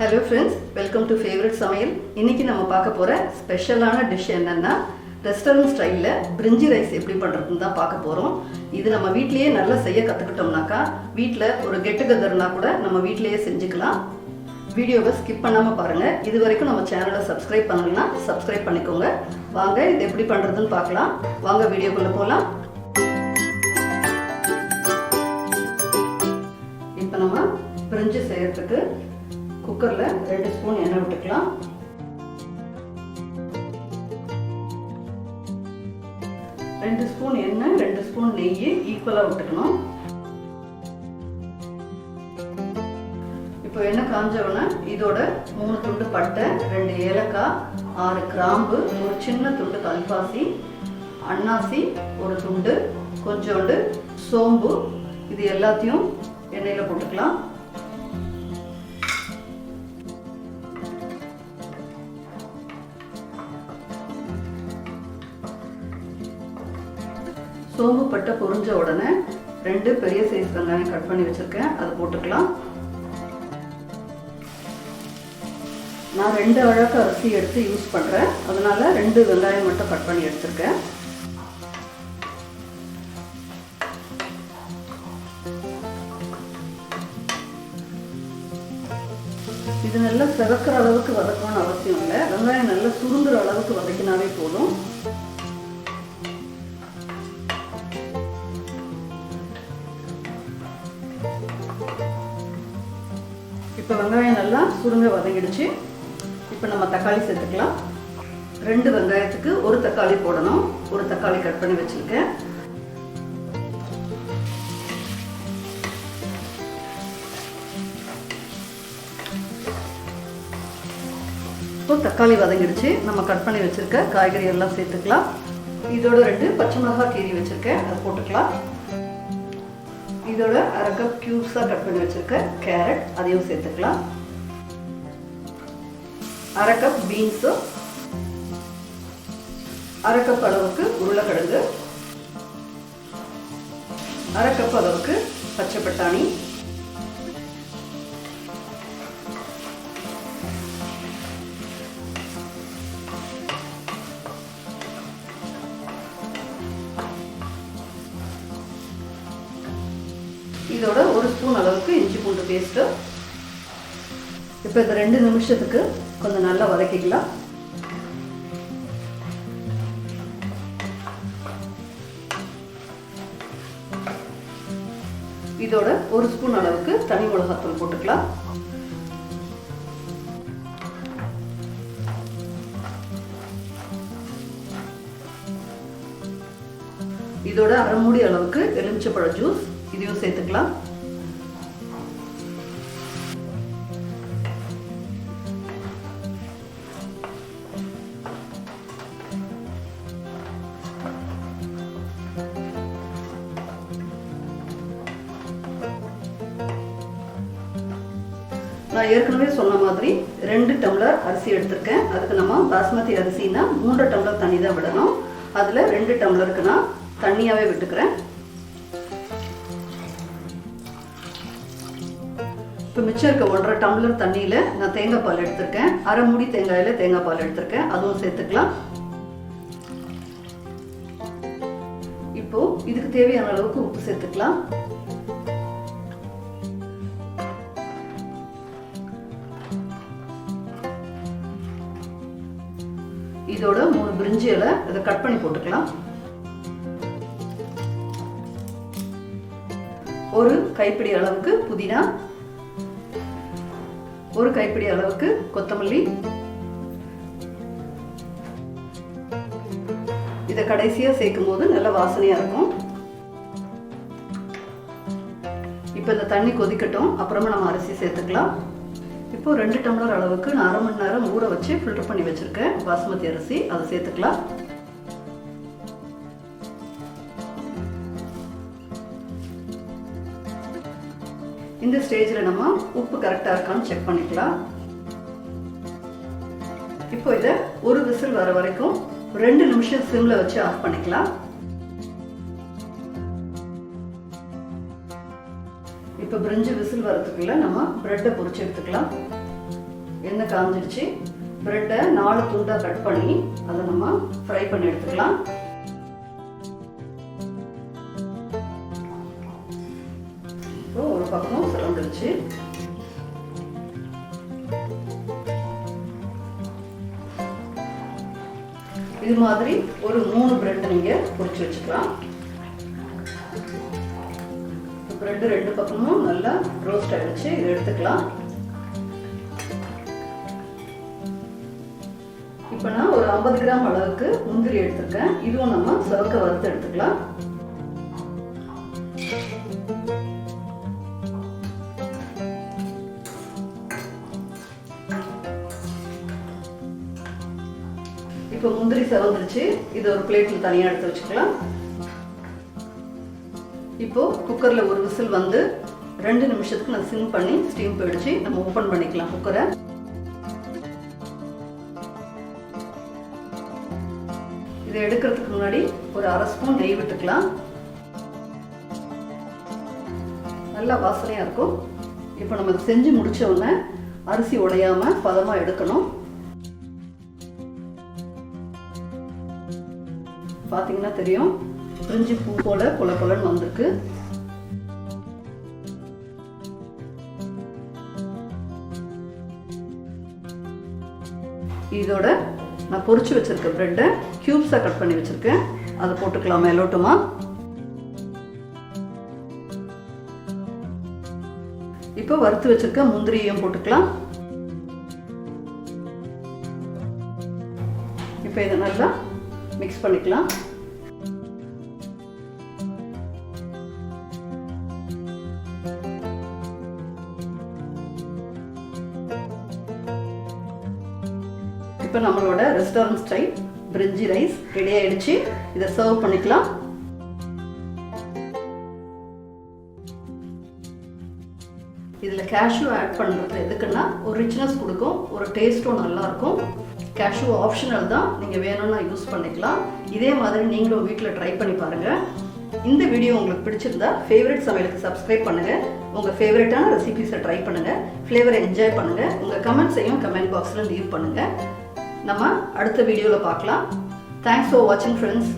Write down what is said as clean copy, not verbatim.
Hello friends, welcome to favorite Samayal. இன்னைக்கு நம்ம பார்க்க போற ஸ்பெஷலான டிஷ் என்னன்னா ரெஸ்டாரன்ட் ஸ்டைல்ல பிரிஞ்சி ரைஸ் எப்படி பண்றதுன்னு தான் பார்க்க போறோம். இது நம்ம வீட்லயே நல்லா செய்ய கத்துக்கிட்டோம்னாக்கா வீட்ல ஒரு கெட் டுகெதர்னா கூட நம்ம வீட்லயே செஞ்சுக்கலாம். வீடியோவை ஸ்கிப் பண்ணாம பாருங்க. இது வரைக்கும் நம்ம சேனலை சப்ஸ்கிரைப் பண்ணலனா சப்ஸ்கிரைப் பண்ணிக்கோங்க. வாங்க இது எப்படி பண்றதுன்னு பார்க்கலாம். வாங்க வீடியோக்குள்ள போலாம். இப்போ நம்ம பிரிஞ்சி செய்யறதுக்கு குக்கர்ல 2 ஸ்பூன் எண்ணெய் விட்டுக்கலாம். ரெண்டு ஸ்பூன் எண்ணெய் 2 ஸ்பூன் நெய் ஈக்குவலா விட்டுக்கணும். இப்போ எண்ணெய் காஞ்சவொடனே இதோட 3 துண்டு பட்டை, 2 ஏலக்காய், 6 கிராம்பு, ஒரு சின்ன துண்டு கல்பாசி, அன்னாசி ஒரு துண்டு, கொஞ்சோண்டு சோம்பு, இது எல்லாத்தையும் எண்ணெயில போட்டுக்கலாம். சோம்பு பட்டை பொரிஞ்ச உடனே 2 பெரிய சைஸ் வெங்காயம் கட் பண்ணி வச்சிருக்கேன், அதை போட்டுக்கலாம். நான் 2 அழகு அரிசி எடுத்து யூஸ் பண்றேன், அதனால 2 வெங்காயம் மட்டும் கட் பண்ணி எடுத்திருக்கேன். இது நல்லா செவக்கிற அளவுக்கு வதக்கணும்னு அவசியம் இல்லை. வெங்காயம் நல்லா சுருங்குற அளவுக்கு வதக்கினாவே போதும். இப்போ வெங்காயம் நல்லா சுருங்க வதங்கிடுச்சு. இப்போ நம்ம தக்காளி சேர்த்துக்கலாம். 2 வெங்காயத்துக்கு ஒரு தக்காளி போடணும். ஒரு தக்காளி கட் பண்ணி வச்சிருக்கேன். இப்போ தக்காளி வதங்கிடுச்சு. நம்ம கட் பண்ணி வச்சிருக்க காய்கறி எல்லாம் சேர்த்துக்கலாம். இதோட 2 பச்சை மிளகாய் கீறி வச்சிருக்கேன், அதை போட்டுக்கலாம். இதோட 1/2 கப் கியூப்ஸா கட் பண்ணி வச்சிருக்க கேரட், அதையும் சேர்த்துக்கலாம். 1/2 கப் பீன்ஸ், 1/2 கப் அளவுக்கு உருளைக்கிழங்கு, 1/2 கப் அளவுக்கு பச்சை பட்டாணி, இதோட 1 ஸ்பூன் அளவுக்கு இஞ்சி பூண்டு பேஸ்ட். இப்போ இந்த 2 நிமிஷத்துக்கு கொஞ்சம் நல்லா வதக்கிக்கலாம். இதோட 1 ஸ்பூன் அளவுக்கு தனி மிளகாத்தூள் போட்டுக்கலாம். இதோட 1/2 மூடி அளவுக்கு எலுமிச்சைப்பழ ஜூஸ், இதையும் சேர்த்துக்கலாம். நான் ஏற்கனவே சொன்ன மாதிரி 2 டம்ளர் அரிசி எடுத்திருக்கேன். அதுக்கு நம்ம பாஸ்மதி அரிசினா 3 டம்ளர் தண்ணி தான் விடணும். அதுல 2 டம்ளருக்கு நான் தண்ணியாவே விட்டுக்கிறேன். இப்போ மிச்சம் இருக்க 1/2 டம்ளர் தண்ணியில நான் தேங்காய் பால் எடுத்திருக்கேன். 1/2 மூடி தேங்காயில தேங்காய் பால் எடுத்திருக்கேன், அதுவும் சேர்த்துக்கலாம். இப்போ இதுக்கு தேவையான அளவுக்கு உப்பு சேர்த்துக்கலாம். இதோட 3 பிரிஞ்சி இலை, இதை கட் பண்ணி போட்டுக்கலாம். ஒரு கைப்பிடி அளவுக்கு புதினா, ஒரு கைப்பிடி அளவுக்கு கொத்தமல்லி, இதை கடைசியா சேர்க்கும் போது நல்ல வாசனையா இருக்கும். இப்போ இந்த தண்ணி கொதிக்கட்டும், அப்புறமா நம்ம அரிசி சேர்த்துக்கலாம். இப்போ 2 டம்ளர் அளவுக்கு நான் 1/2 மணி நேரம் ஊற வச்சு ஃபில்டர் பண்ணி வச்சிருக்கேன் பாஸ்மதி அரிசி, அதை சேர்த்துக்கலாம். இந்த ஸ்டேஜ்ல நம்ம உப்பு கரெக்டா இருக்கான்னு செக் பண்ணிக்கலாம். இப்போ இதை ஒரு விசில் வர வரைக்கும் 2 நிமிஷம் சிம்ல வச்சு ஆஃப் பண்ணிக்கலாம். இப்போ பிரிஞ்சி விசில் வரதுக்குள்ள நம்ம பிரெட்டை பொரிச்சு எடுத்துக்கலாம். எண்ணெய் காஞ்சிடுச்சு. பிரெட்டை 4 துண்டாக கட் பண்ணி அதை நம்ம ஃப்ரை பண்ணி எடுத்துக்கலாம். இப்போ ஒரு பக்கம் சுரண்டுடுச்சு. இது மாதிரி ஒரு 3 பிரெட் நீங்க பொரிச்சு வச்சுக்கலாம். பிரெட் 2 பக்கமும் நல்லா ரோஸ்ட் ஆயிடுச்சு. இதை எடுத்துக்கலாம். இப்போ நான் ஒரு 50 கிராம் அளவுக்கு முந்திரி எடுத்துருக்கேன். இதுவும் நம்ம சவக்க வறுத்து எடுத்துக்கலாம். இப்போ முந்திரி செவந்துருச்சு. இது ஒரு பிளேட்டில் தனியாக எடுத்து வச்சுக்கலாம். இப்போ குக்கரில் ஒரு விசில் வந்து 2 நிமிஷத்துக்கு நான் சிம் பண்ணி ஸ்டீம் போயிடுச்சு. நம்ம ஓப்பன் பண்ணிக்கலாம் குக்கரை. இதை எடுக்கிறதுக்கு முன்னாடி ஒரு 1/2 ஸ்பூன் நெய் விட்டுக்கலாம். நல்லா வாசனையாக இருக்கும். இப்போ நம்ம இதை செஞ்சு முடிச்ச உடனே அரிசி உடையாம பதமாக எடுக்கணும். பார்த்தீங்கன்னா தெரியும், பிரிஞ்சி பூ போல கொல கொலன்னு வந்திருக்கு. இதோட நான் பொரிச்சு வச்சிருக்க பிரெட்டை கியூப்ஸாக கட் பண்ணி வச்சிருக்கேன். அதை போட்டுக்கலாம் மேலோட்டமா. இப்போ வறுத்து வச்சிருக்க முந்திரியையும் போட்டுக்கலாம். இப்போ இதை நல்லா மிக்ஸ் பண்ணிக்கலாம். இப்போ நம்மளோட ரெஸ்டாரண்ட் ஸ்டைல் பிரிஞ்சி ரைஸ் ரெடி ஆயிடுச்சு. இதை சர்வ் பண்ணிக்கலாம். இதில் கேஷ்யூ ஆட் பண்ணுறது எதுக்குன்னா ஒரு ரிச்னஸ் கொடுக்கும், ஒரு டேஸ்ட்டும் நல்லா இருக்கும். கேஷ்யூ ஆப்ஷனல் தான், நீங்கள் வேணும்னா யூஸ் பண்ணிக்கலாம். இதே மாதிரி நீங்களும் வீட்டில் ட்ரை பண்ணி பாருங்கள். இந்த வீடியோ உங்களுக்கு பிடிச்சிருந்தா ஃபேவரட் சமையலுக்கு சப்ஸ்கிரைப் பண்ணுங்கள். உங்கள் ஃபேவரட்டான ரெசிபீஸை ட்ரை பண்ணுங்கள். ஃப்ளேவரை என்ஜாய் பண்ணுங்கள். உங்கள் கமெண்ட்ஸையும் கமெண்ட் பாக்ஸில் லீவ் பண்ணுங்கள். நம்ம அடுத்த வீடியோவில் பார்க்கலாம். தேங்க்ஸ் ஃபார் வாட்சிங் ஃப்ரெண்ட்ஸ்.